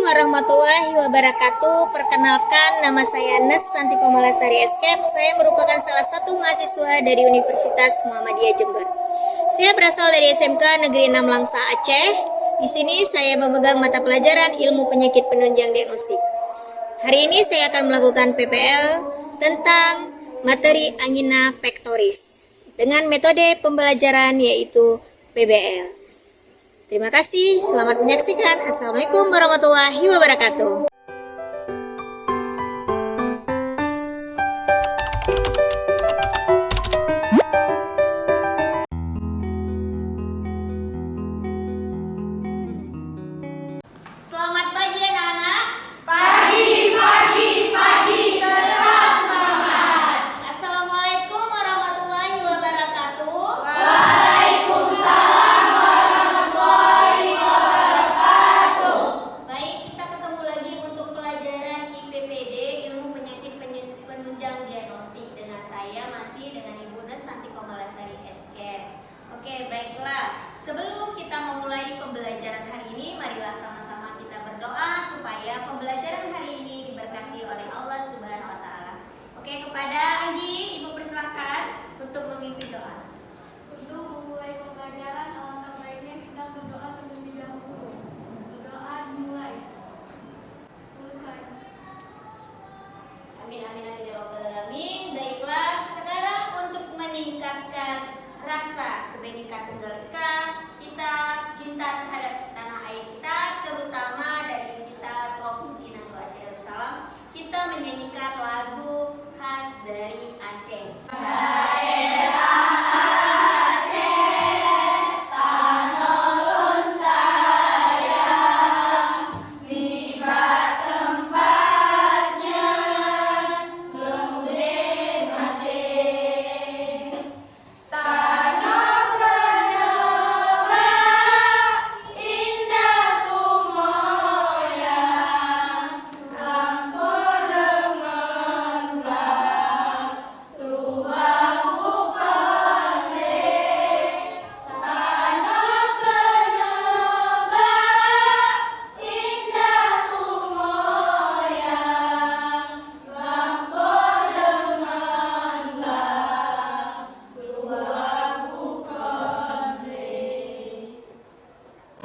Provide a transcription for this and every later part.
warahmatullahi wabarakatuh. Perkenalkan, nama saya Nes Santi Komalasari Escape. Saya merupakan salah satu mahasiswa dari Universitas Muhammadiyah Jember. Saya berasal dari SMK Negeri 6 Langsa Aceh. Di sini saya memegang mata pelajaran ilmu penyakit penunjang diagnostik. Hari ini saya akan melakukan PPL tentang materi angina pectoris dengan metode pembelajaran yaitu PBL. Terima kasih, selamat menyaksikan. Assalamualaikum warahmatullahi wabarakatuh. Selamat pagi anak-anak. Pagi, tetap semangat. Assalamualaikum warahmatullahi wabarakatuh. Waalaikumsalam warahmatullahi wabarakatuh. Baik, kita ketemu lagi untuk pelajaran IPPD, ilmu penyakit penunjang diagnostik, dengan saya masih dengan Ibu Nes Santi Komalasari Escape. Oke, baiklah. Sebelum kita memulai pembelajaran hari ini, marilah sama-sama kita berdoa supaya pembelajaran hari ini diberkati oleh Allah Subhanahu wa taala. Oke, kepada Anggi, Ibu persilahkan untuk memimpin doa. Untuk memulai pembelajaran, alangkah baiknya kita berdoa terlebih dahulu. Berdoa dimulai. Selesai. Amin amin amin ya rabbal alamin. Baiklah, sekarang untuk meningkatkan rasa kebenekaan Tunggal Ika, kita cinta terhadap tanah air kita, terutama dari kita Provinsi Nangka Aceh Darussalam, kita menyanyikan lagu khas dari Aceh.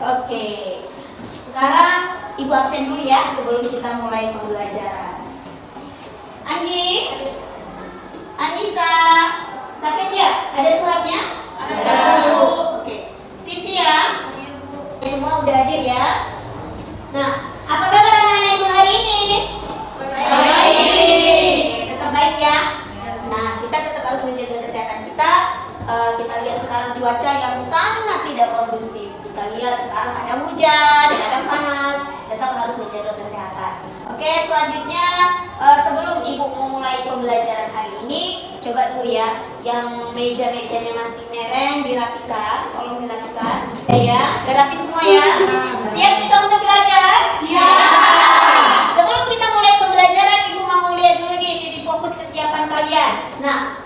Oke, sekarang Ibu absen dulu ya sebelum kita mulai pembelajaran. Anggi, Anissa, sakit ya? Ada suratnya? Ada, Bu. Oke, Cynthia, semua udah hadir ya? Nah, apa kabar anak-anak Ibu hari ini? Baik. Tetap baik ya? Nah, kita tetap harus menjaga kesehatan kita. Kita lihat sekarang cuaca yang sangat tidak kondusif. Kita lihat sekarang ada hujan, kadang panas, tetap harus menjaga kesehatan. Oke, selanjutnya sebelum Ibu memulai pembelajaran hari ini, coba dulu ya, yang meja-mejanya masih mereng dirapikan, tolong dirapikan. Ya, udah rapi semua ya. Siap kita untuk belajar? Siap. Sebelum kita mulai pembelajaran, Ibu mau lihat dulu nih titik fokus kesiapan kalian. Nah,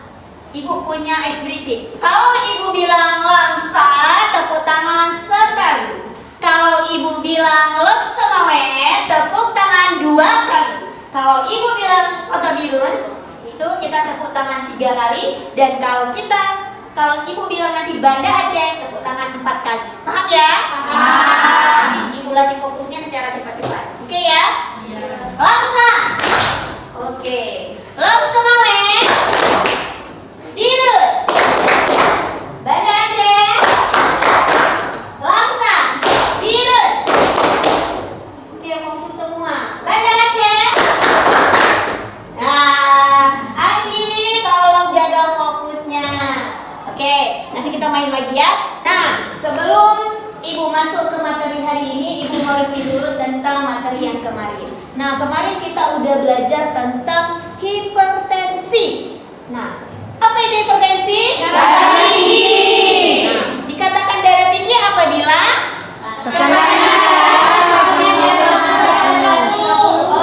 Ibu punya ice breaking. Kalau Ibu bilang langsa, tepuk tangan sekali. Kalau Ibu bilang leksemawe, tepuk tangan 2 kali. Kalau Ibu bilang kota Bilun, itu kita tepuk tangan 3 kali. Dan kalau Ibu bilang nanti Banda Aceh, tepuk tangan 4 kali. Paham ya? Paham. Ibu latih fokusnya secara cepat-cepat. Oke ya? Iya. Langsa. Oke. Leksemawe. Bilun. Banda Aceh. Langsa. Bilun. Oke, fokus semua. Banda Aceh. Nah, Anggi, tolong jaga fokusnya. Oke, nanti kita main lagi ya. Nah, sebelum Ibu masuk ke materi hari ini, Ibu mau review dulu tentang materi yang kemarin. Nah, kemarin kita udah belajar tentang hipertensi. Nah, apa itu hipertensi? Darah tinggi. Nah, dikatakan darah tinggi apabila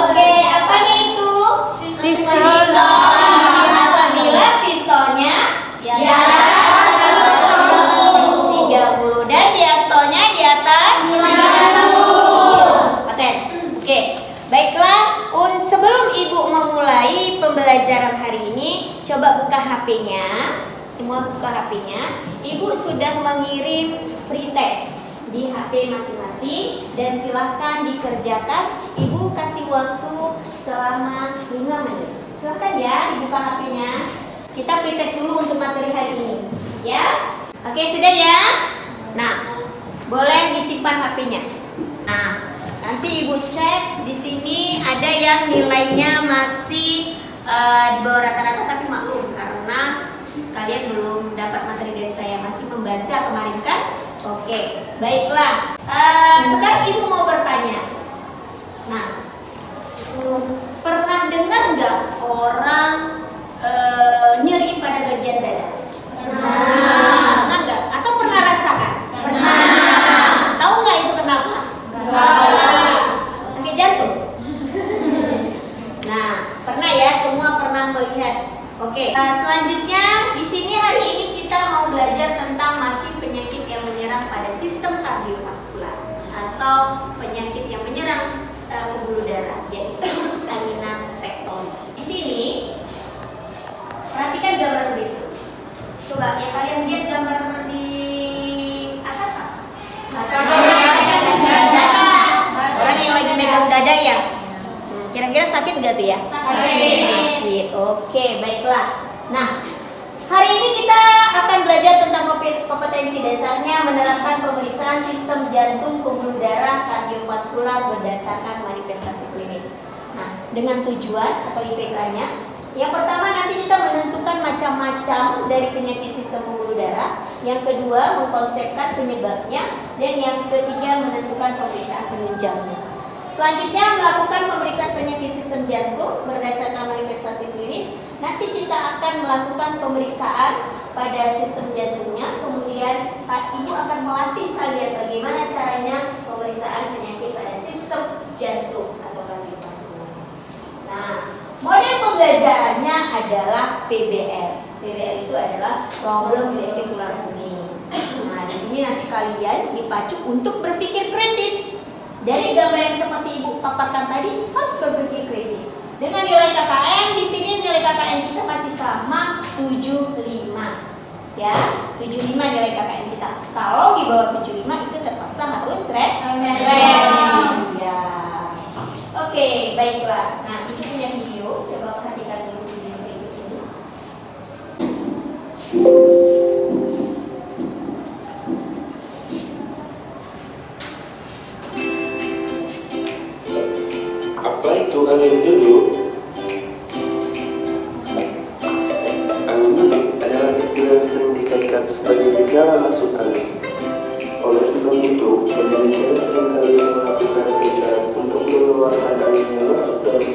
Oke, apanya itu? Sistol. Apabila sistolnya Di atas 30 dan diastolnya di atas 90. paten. Oke, HP-nya. Semua buka HP-nya. Ibu sudah mengirim pretest di HP masing-masing dan silahkan dikerjakan. Ibu kasih waktu selama 5 menit. Silahkan ya dibuka HP-nya. Kita pretest dulu untuk materi hari ini, ya. Oke, sudah ya. Nah, boleh disimpan HP-nya. Nah, nanti ibu cek di sini ada yang nilainya masih di bawah rata-rata, tapi maklum karena kalian belum dapat materi dari saya, masih membaca kemarin kan? Oke, baiklah. Sekarang ibu mau bertanya. Nah, pernah dengar nggak orang nyeri pada bagian dada? Pernah nggak? Atau pernah rasakan? Pernah. Tahu nggak itu kenapa? Sakit jantung. Nah, pernah ya, semua pernah melihat. Oke, selanjutnya di sini hari ini kita mau belajar tentang masih penyakit yang menyerang pada sistem kardiovaskular atau penyakit yang menyerang pembuluh darah, yaitu angina pectoris. Di sini perhatikan gambar berikut. Coba ya kalian lihat gambar di atas apa? Orang yang lagi megang dada ya. Kira-kira sakit nggak tuh ya? Sakit. Oke, baiklah. Nah, hari ini kita akan belajar tentang kompetensi dasarnya menerapkan pemeriksaan sistem jantung, pembuluh darah, kardiovaskular berdasarkan manifestasi klinis. Nah, dengan tujuan atau IPK-nya, yang pertama nanti kita menentukan macam-macam dari penyakit sistem pembuluh darah. Yang kedua, mengkonsepkan penyebabnya. Dan yang ketiga, menentukan pemeriksaan penunjangnya. Selanjutnya melakukan pemeriksaan penyakit sistem jantung berdasarkan manifestasi klinis. Nanti kita akan melakukan pemeriksaan pada sistem jantungnya. Kemudian Pak Ibu akan melatih kalian bagaimana caranya pemeriksaan penyakit pada sistem jantung atau kardiovaskular. Nah, model pembelajarannya adalah PBL. PBL itu adalah problem vesicular kuning. Nah, di sini nanti kalian dipacu untuk berpikir kritis. Dari gambar yang seperti Ibu paparkan tadi harus berpikir kritis. Dengan nilai KKM di sini nilai KKM kita masih sama 75. Ya, 75 nilai KKM kita. Kalau di bawah 75 itu terpaksa harus remedial. Ya. Oke, baiklah. Nah, ini punya video. Coba perhatikan dulu video berikut ini. Apa itu angin duduk? Angin duduk adalah istilah yang sering dikaitkan sebagai gejala masuk angin. Oleh sebab itu, penelitian seringkali melakukan kerja untuk mengeluarkan angin yang masuk dalam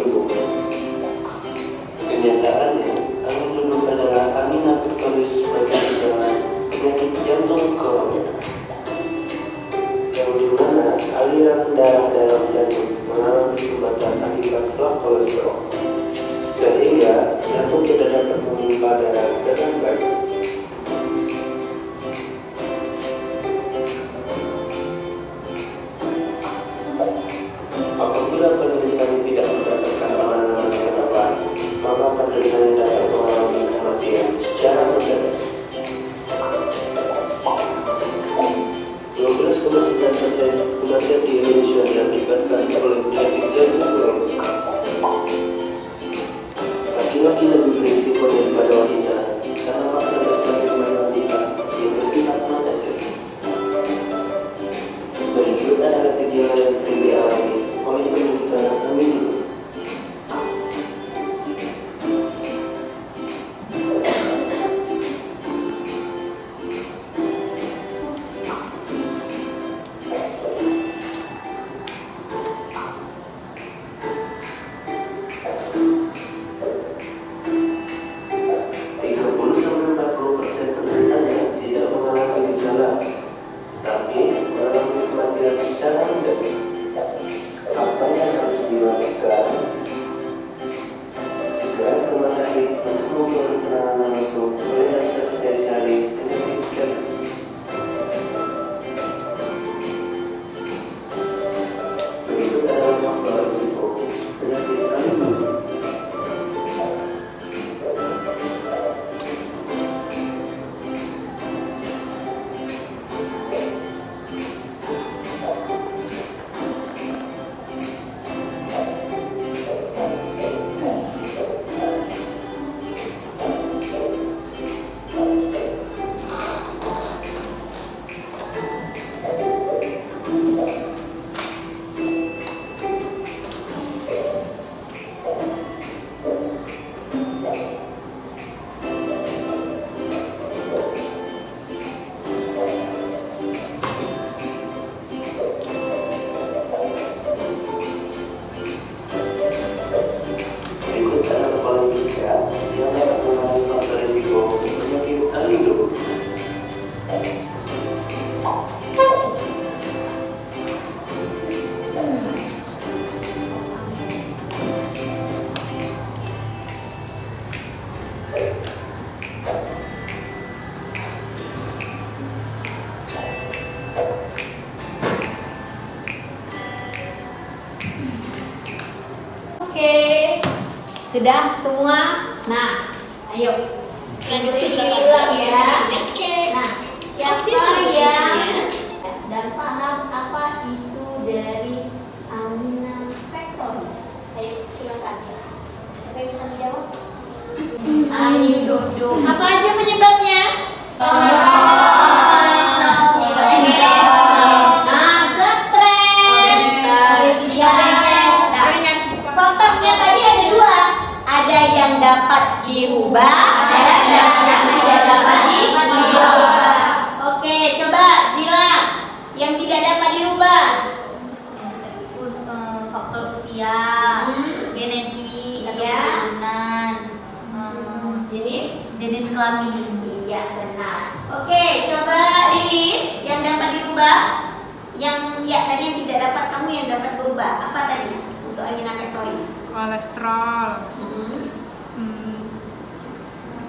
Sudah semua? Nah, ayo. Yang diulang ya. Nah, siapa yang dan paham apa itu dari Amina Factories? Ayo, silakan. Siapa yang bisa menjawab? Ayo duduk. Apa aja penyebabnya? Nah, stres. Faktornya tadi ada dua. Ada yang dapat dirubah, dan yang tidak dapat dirubah. Oke, coba Zila. Yang tidak dapat dirubah. Faktor usia, genetik, atau Iya. keturunan, jenis kelamin. Iya, benar. Oke, coba Lilis yang dapat dirubah. Yang tadi yang tidak dapat, kamu yang dapat berubah. Apa tadi untuk Amina Factories? Kolesterol,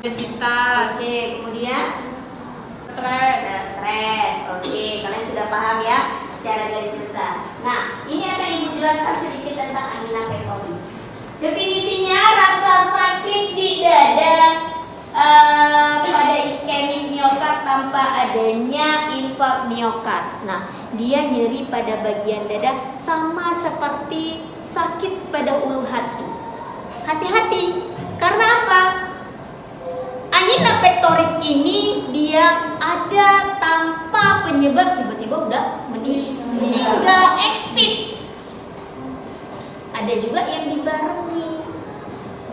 obesitas, Oke, kemudian stres. stres. Oke, kalian sudah paham ya secara garis besar. Nah, ini akan Ibu jelaskan sedikit tentang Amina Factories. Definisinya rasa sakit di dada pada iskemik miokard tanpa adanya infak miokard. Nah, dia nyeri pada bagian dada sama seperti sakit pada ulu hati. Hati-hati, karena apa? Angina pectoris ini dia ada tanpa penyebab, tiba-tiba udah meninggal, exit. Ada juga yang dibarengi.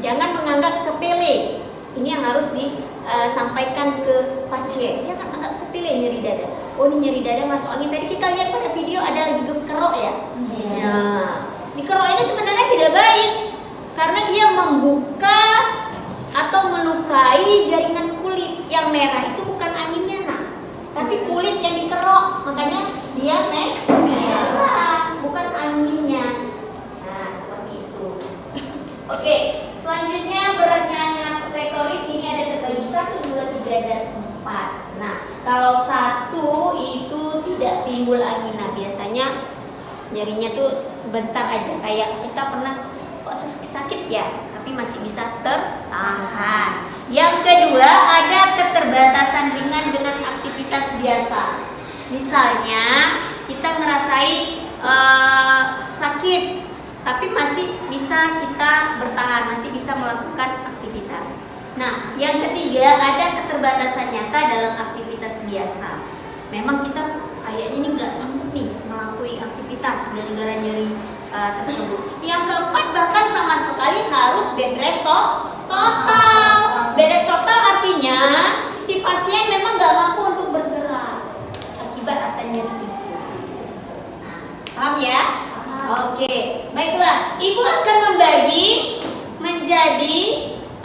Jangan menganggap sepele. Ini yang harus disampaikan ke pasien. Jangan anggap sepele nyeri dada. Oh, ini nyeri dada masuk angin. Tadi kita lihat pada video ada kerok ya. Nah, di kerok ini sebenarnya tidak baik karena dia membuka atau melukai jaringan kulit yang merah. Itu bukan anginnya, nak, tapi kulit yang dikerok. Makanya dia merah, bukan anginnya. Nah, seperti itu. Oke, selanjutnya beratnya Amina Factories ini ada terbagi 1, 2, 3, dan 4. Nah, kalau 1 itu tidak timbul angina. Biasanya nyerinya tuh sebentar aja, kayak kita pernah kok sakit ya, tapi masih bisa tertahan. Yang kedua, ada keterbatasan ringan dengan aktivitas biasa. Misalnya kita ngerasain sakit, tapi masih bisa kita bertahan, masih bisa melakukan aktivitas. Nah, yang ketiga, ada keterbatasan nyata dalam aktivitas biasa. Memang kita kayaknya ini nggak sanggup nih melakukan aktivitas gara-gara nyeri tersebut. Yang keempat, bahkan sama sekali harus bed rest total. Bed rest total artinya si pasien memang nggak mampu untuk bergerak akibat rasa nyeri itu. Nah, paham ya? Oke, baiklah. Ibu akan membagi menjadi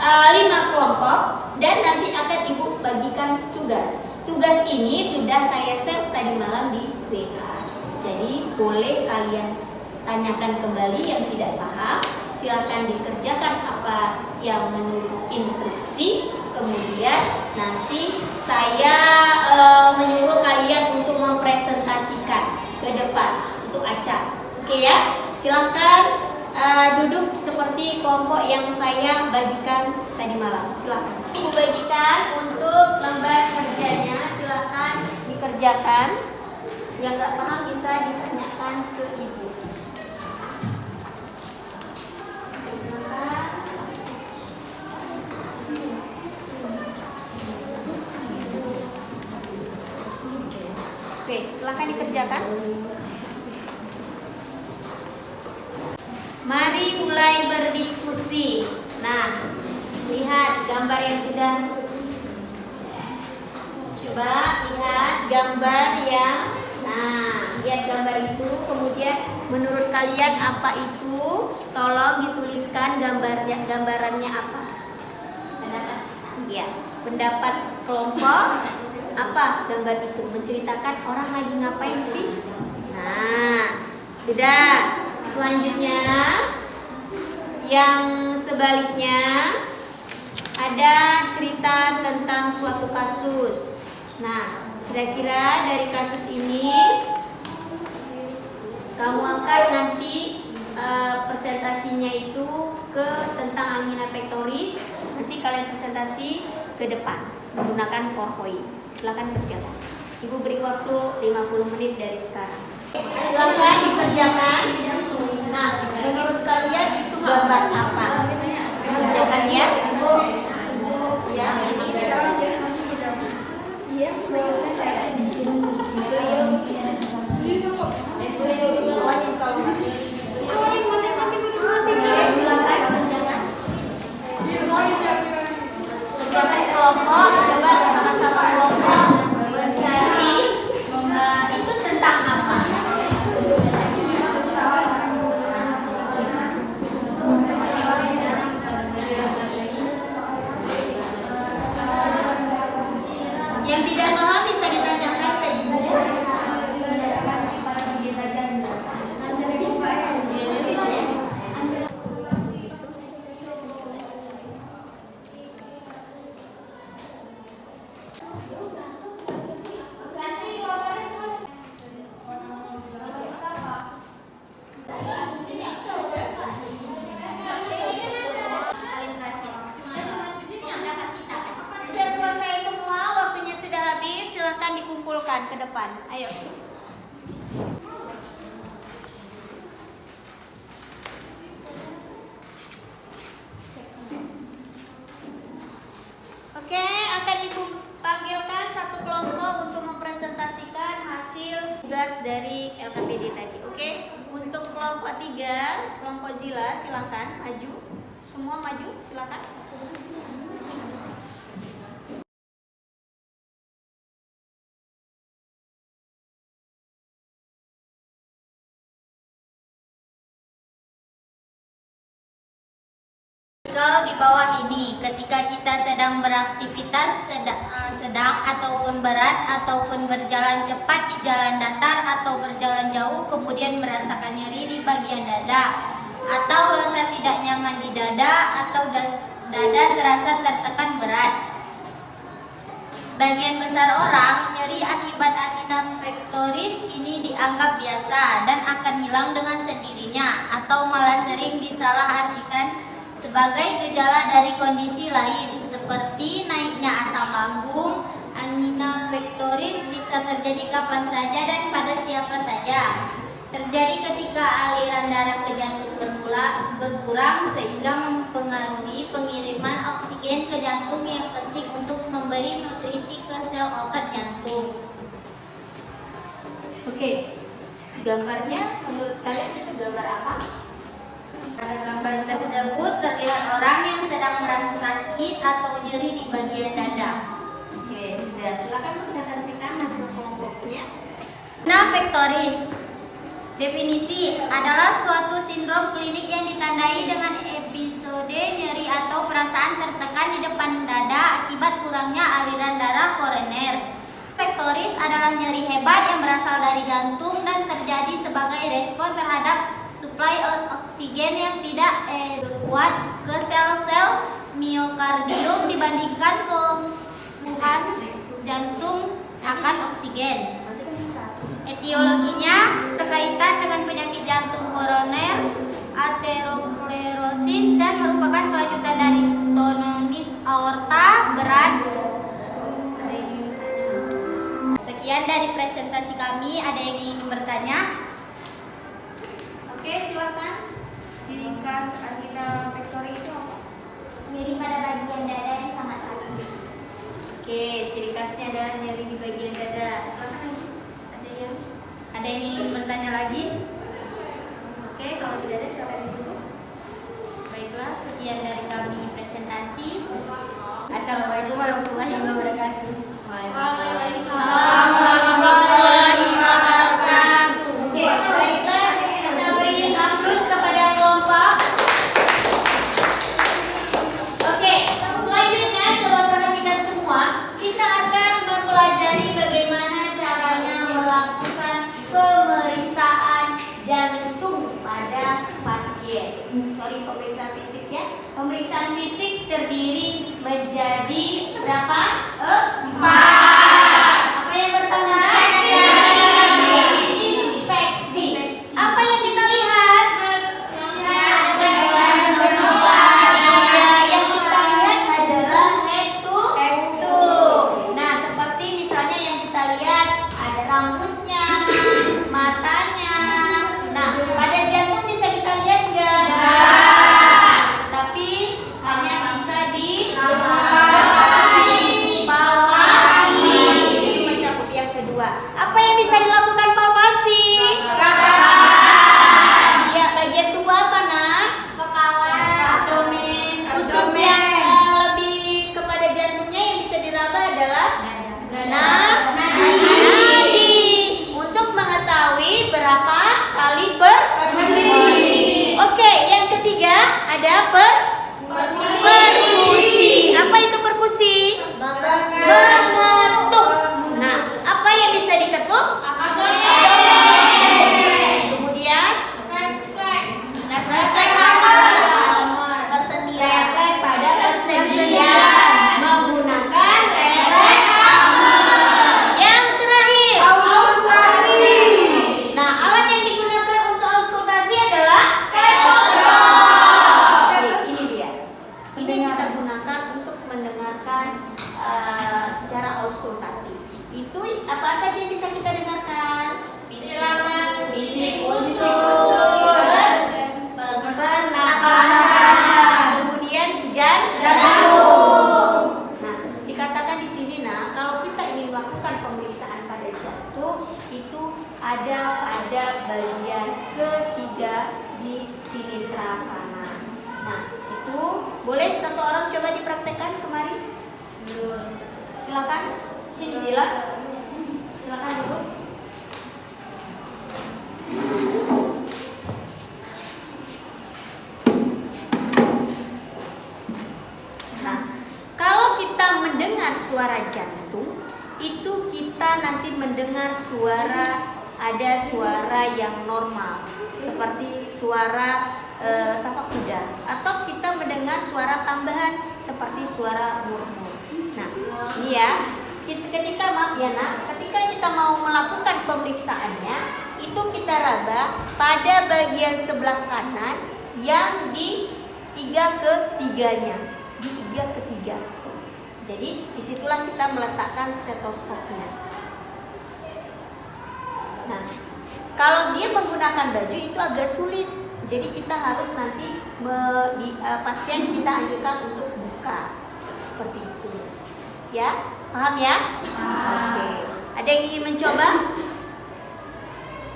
5 kelompok dan nanti akan Ibu bagikan tugas. Tugas ini sudah saya share tadi malam di WA. Jadi boleh kalian tanyakan kembali yang tidak paham. Silakan dikerjakan apa yang menurut instruksi. Kemudian nanti saya menyuruh kalian untuk mempresentasikan ke depan untuk acak. Oke ya, silahkan duduk seperti kelompok yang saya bagikan tadi malam. Silahkan. Ibu bagikan untuk lembar kerjanya, silahkan dikerjakan. Yang nggak paham bisa ditanyakan ke Ibu. Oke, silahkan. Oke, silahkan dikerjakan. Mari mulai berdiskusi. Nah, lihat gambar yang sudah. Coba lihat gambar yang. Nah, lihat gambar itu. Kemudian menurut kalian apa itu? Tolong dituliskan gambarannya apa? Pendapat. Ya, pendapat kelompok. Apa gambar itu? Menceritakan orang lagi ngapain sih? Nah, sudah. Selanjutnya, yang sebaliknya ada cerita tentang suatu kasus. Nah, kira-kira dari kasus ini kamu angkat nanti presentasinya itu ke tentang angina pectoris. Nanti kalian presentasi ke depan menggunakan PowerPoint. Silakan kerjakan. Ibu beri waktu 50 menit dari sekarang. Silakan dikerjakan. Nah, menurut kalian itu gambar apa? Kerjakan ya. Ya. Silakan kerjakan. Kerjakan kelompok. Coba sama-sama kelompok mencari itu tentang apa? Yang tidak paham bisa ditanyakan ke ibu. Sudah selesai semua, waktunya sudah habis. Silahkan dikumpulkan ke depan. Ayo. Oke, akan Ibu panggilkan satu kelompok untuk mempresentasikan hasil tugas dari LKPD tadi. Oke, untuk kelompok 3, kelompok Zila, silakan maju. Semua maju, silakan. Di bawah ini, ketika kita sedang beraktivitas sedang ataupun berat ataupun berjalan cepat di jalan datar atau berjalan jauh kemudian merasakan nyeri di bagian dada atau rasa tidak nyaman di dada atau dada terasa tertekan berat. Sebagian besar orang nyeri akibat angina pectoris ini dianggap biasa dan akan hilang dengan sendirinya atau malah sering disalahartikan sebagai gejala dari kondisi lain seperti naiknya asam lambung. Angina pectoris bisa terjadi kapan saja dan pada siapa saja. Terjadi ketika aliran darah ke jantung berkurang sehingga mempengaruhi pengiriman oksigen ke jantung yang penting untuk memberi nutrisi ke sel otot jantung. Oke, gambarnya menurut kalian itu gambar apa? Pada gambar tersebut terlihat orang yang sedang merasa sakit atau nyeri di bagian dada. Oke, sudah. Silakan presentasikan hasil kelompoknya. Angina pectoris. Definisi adalah suatu sindrom klinik yang ditandai dengan episode nyeri atau perasaan tertekan di depan dada akibat kurangnya aliran darah koroner. Pectoris adalah nyeri hebat yang berasal dari jantung dan terjadi sebagai respon terhadap suplai oksigen yang tidak kuat ke sel-sel miokardium dibandingkan kebutuhan jantung akan oksigen. Etiologinya berkaitan dengan penyakit jantung koroner, aterosklerosis dan merupakan kelanjutan dari stenosis aorta berat. Sekian dari presentasi kami. Ada yang ingin bertanya? Oke, silakan. Ciri khas angina pectoris itu apa? Nyeri pada bagian dada yang sangat sakit. Oke, ciri khasnya adalah nyeri di bagian dada. Silakan lagi. Ada yang ingin bertanya lagi? Oke, kalau tidak ada silakan ditutup. Baiklah, sekian dari kami presentasi. Assalamualaikum warahmatullahi wabarakatuh. Waalaikumsalam warahmatullahi wabarakatuh. Oke, baiklah, kita beri aplaus kepada kelompok. Oke, selanjutnya coba perhatikan semua. Kita akan mempelajari bagaimana caranya melakukan pemeriksaan jantung pada pasien. Pemeriksaan fisik ya. Pemeriksaan fisik terdiri menjadi berapa? 4. Apa yang pertama? Inspeksi. Apa yang kita lihat? Apa yang bisa dilakukan palpasi? Iya, bagian tubuh apa, Nak? Kepala, abdomen, Khusus yang lebih kepada jantungnya yang bisa diraba adalah nadi. Untuk mengetahui berapa kali per menit. Oke, yang ketiga ada perkusi. Apa itu perkusi? Mengetuk. Nah, apa yang bisa diketuk? Kemudian refleks pada persendian menggunakan refleks yang terakhir. Nah, alat yang digunakan untuk auskultasi adalah stetoskop. Ini dia. Ini kita gunakan untuk mendengarkan secara auskultasi. Itu apa saja yang bisa kita dengarkan? Bisik usus, pernapasan, kemudian jantung. Nah, dikatakan di sini, nah, kalau kita ingin melakukan pemeriksaan pada jantung, itu ada pada bagian ketiga di sinistra kanan. Nah, itu boleh satu orang coba dipraktekkan kemari. Silakan, sini Dila. Silakan dulu. Nah, kalau kita mendengar suara jantung, itu kita nanti mendengar ada suara yang normal, seperti suara tapak kuda, atau kita mendengar suara tambahan seperti suara murmur. Nah, ini ya, ketika kita mau melakukan pemeriksaannya, itu kita raba pada bagian sebelah kanan yang di iga ketiganya, di iga ketiga. Jadi disitulah kita meletakkan stetoskopnya. Nah, kalau dia menggunakan baju itu agak sulit. Jadi kita harus nanti pasien kita anjurkan untuk buka seperti itu. Ya, paham ya? Oke. Ada yang ingin mencoba?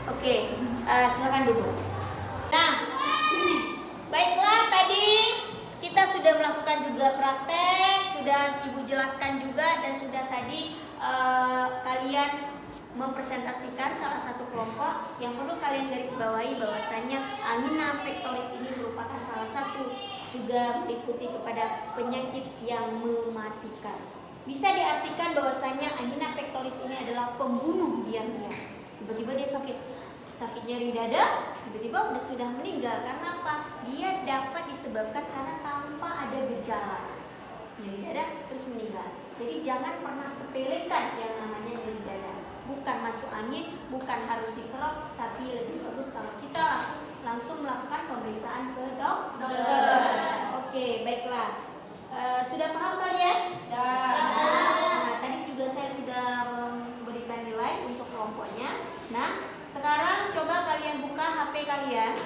Oke, silakan dulu. Nah, baiklah, tadi kita sudah melakukan juga praktek, sudah Ibu jelaskan juga, dan sudah tadi kalian mempresentasikan salah satu kelompok. Yang perlu kalian garis bawahi bahwasanya angina pectoris ini merupakan salah satu juga meliputi kepada penyakit yang mematikan. Bisa diartikan bahwasanya angina pectoris ini adalah pembunuh diam-diam. Tiba-tiba dia sakit nyeri dada, tiba-tiba sudah meninggal. Karena apa? Dia dapat disebabkan karena tanpa ada gejala. Nyeri dada terus meninggal. Jadi jangan pernah sepelekan yang namanya nyeri dada. Bukan masuk angin, bukan harus dikerok, tapi lebih bagus kalau kita langsung melakukan pemeriksaan ke dokter. Oke, baiklah. Sudah paham kalian? Nah, tadi juga saya sudah memberikan nilai untuk kelompoknya. Nah, sekarang coba kalian buka HP kalian.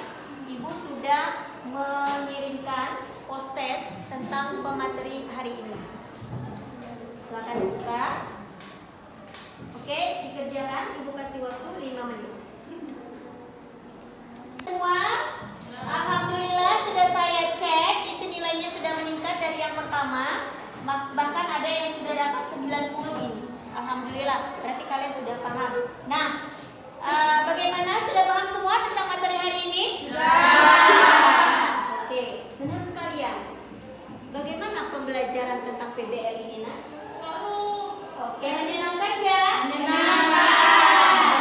Ibu sudah mengirimkan post-test tentang pemateri hari ini. Silakan dibuka. Oke, dikerjakan. Ibu kasih waktu 5 menit. Semua, alhamdulillah sudah saya cek. Itu nilainya sudah meningkat dari yang pertama. Bahkan ada yang sudah dapat 90 ini. Alhamdulillah, berarti kalian sudah paham. Nah, bagaimana? Sudah paham semua tentang materi hari ini? Sudah. Oke, menurut kalian, bagaimana pembelajaran tentang PBL ini, Nak? Oke, menyenangkan ya?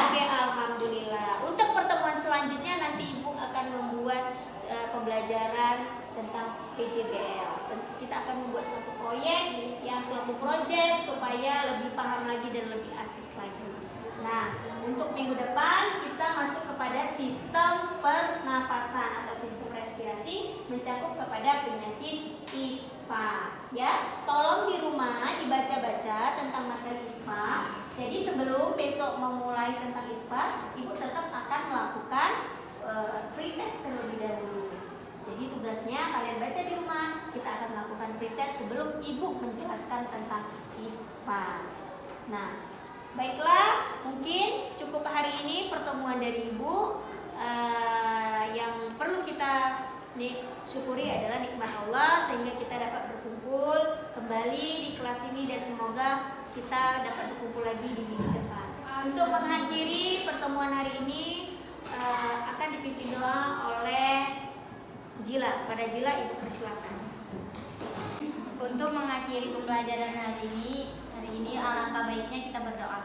Oke, alhamdulillah. Untuk pertemuan selanjutnya nanti Ibu akan membuat pembelajaran tentang PJBL. Kita akan membuat suatu proyek supaya lebih paham lagi dan lebih asik lagi. Nah, untuk minggu depan kita masuk kepada sistem pernapasan atau sistem respirasi, mencakup kepada penyakit ISPA. Ya, tolong di rumah dibaca-baca tentang materi ISPA. Jadi sebelum besok memulai tentang ISPA, Ibu tetap akan melakukan pretest terlebih dahulu. Jadi tugasnya kalian baca di rumah, kita akan melakukan pretest sebelum Ibu menjelaskan tentang ISPA. Nah, Baiklah, mungkin cukup hari ini pertemuan dari Ibu. Yang perlu kita syukuri adalah nikmat Allah sehingga kita dapat berkumpul kembali di kelas ini dan semoga kita dapat berkumpul lagi di minggu depan. Untuk mengakhiri pertemuan hari ini akan dipimpin doa oleh Jila. Pada Jila, Ibu persilakan. Untuk mengakhiri pembelajaran hari ini alangkah baiknya kita berdoa.